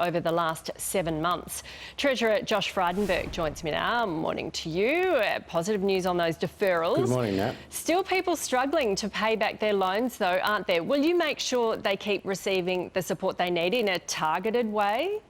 over the last 7 months. Treasurer Josh Frydenberg joins me now. Morning to you. Positive news on those deferrals. Good morning, Nat. Still people struggling to pay back their loans though, aren't there? Will you make sure they keep receiving the support they need in a targeted way?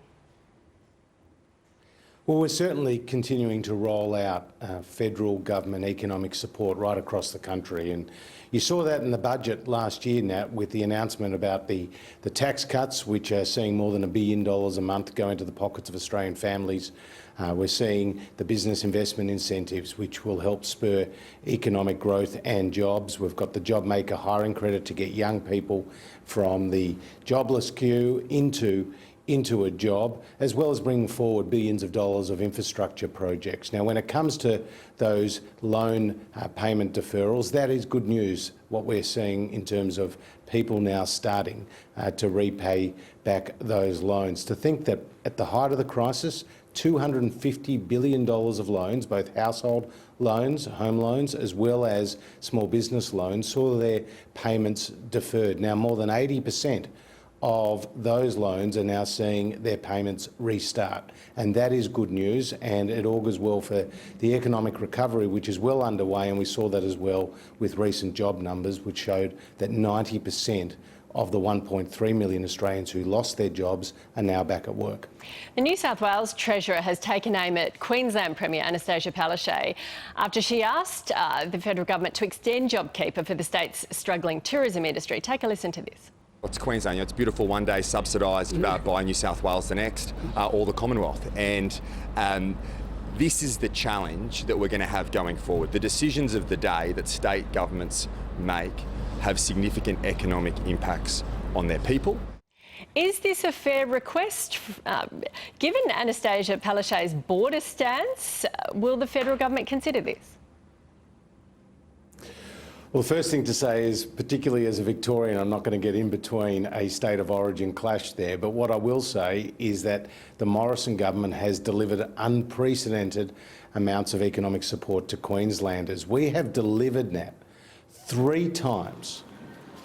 Well, we're certainly continuing to roll out federal government economic support right across the country. And you saw that in the budget last year, Nat, with the announcement about the tax cuts, which are seeing more than $1 billion a month go into the pockets of Australian families. We're seeing the business investment incentives, which will help spur economic growth and jobs. We've got the JobMaker hiring credit to get young people from the jobless queue into a job, as well as bringing forward billions of dollars of infrastructure projects. Now, when it comes to those loan payment deferrals, that is good news, what we're seeing in terms of people now starting to repay back those loans. To think that at the height of the crisis, $250 billion of loans, both household loans, home loans, as well as small business loans, saw their payments deferred. Now, more than 80% of those loans are now seeing their payments restart. And that is good news, and it augurs well for the economic recovery, which is well underway, and we saw that as well with recent job numbers, which showed that 90% of the 1.3 million Australians who lost their jobs are now back at work. The New South Wales Treasurer has taken aim at Queensland Premier Anastasia Palaszczuk after she asked the federal government to extend JobKeeper for the state's struggling tourism industry. Take a listen to this. It's Queensland, it's beautiful, one day subsidised by New South Wales the next, or the Commonwealth. And this is the challenge that we're going to have going forward. The decisions of the day that state governments make have significant economic impacts on their people. Is this a fair request? Given Anastasia Palaszczuk's border stance, will the federal government consider this? Well, the first thing to say is, particularly as a Victorian, I'm not going to get in between a state of origin clash there, but what I will say is that the Morrison government has delivered unprecedented amounts of economic support to Queenslanders. We have delivered, Nat, 3 times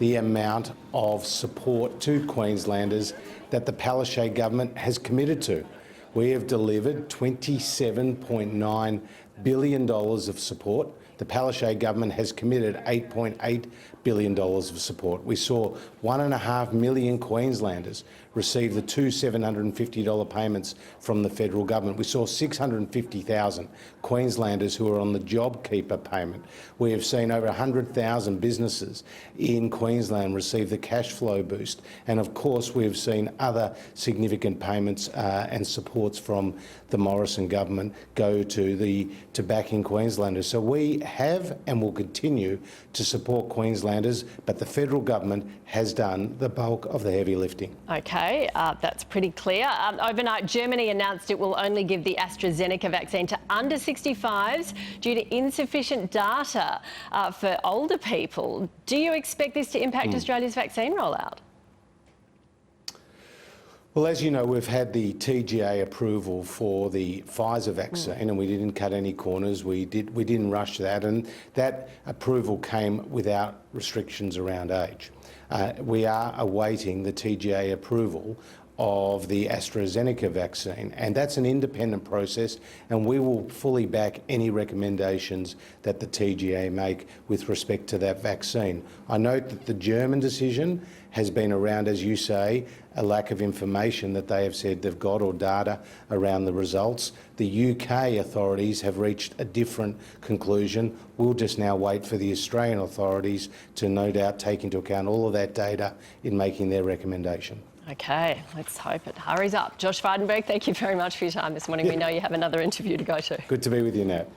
the amount of support to Queenslanders that the Palaszczuk government has committed to. We have delivered $27.9 billion of support. The Palaszczuk government has committed $8.8 billion of support. We saw 1.5 million Queenslanders receive the two $750 payments from the federal government. We saw 650,000 Queenslanders who are on the JobKeeper payment. We have seen over 100,000 businesses in Queensland receive the cash flow boost. And of course, we have seen other significant payments and supports from the Morrison government go to backing Queenslanders. So we have and will continue to support Queenslanders, but the federal government has done the bulk of the heavy lifting. Okay, that's pretty clear. Overnight, Germany announced it will only give the AstraZeneca vaccine to under 65s due to insufficient data for older people. Do you expect this to impact Australia's vaccine rollout? Well, as you know, we've had the TGA approval for the Pfizer vaccine, and we didn't cut any corners. We didn't rush that, and that approval came without restrictions around age. We are awaiting the TGA approval of the AstraZeneca vaccine, and that's an independent process, and we will fully back any recommendations that the TGA make with respect to that vaccine. I note that the German decision has been around, as you say, a lack of information that they have said they've got or data around the results. The UK authorities have reached a different conclusion. We'll just now wait for the Australian authorities to no doubt take into account all of that data in making their recommendation. Okay, let's hope it hurries up. Josh Frydenberg, thank you very much for your time this morning. We know you have another interview to go to. Good to be with you, Nat.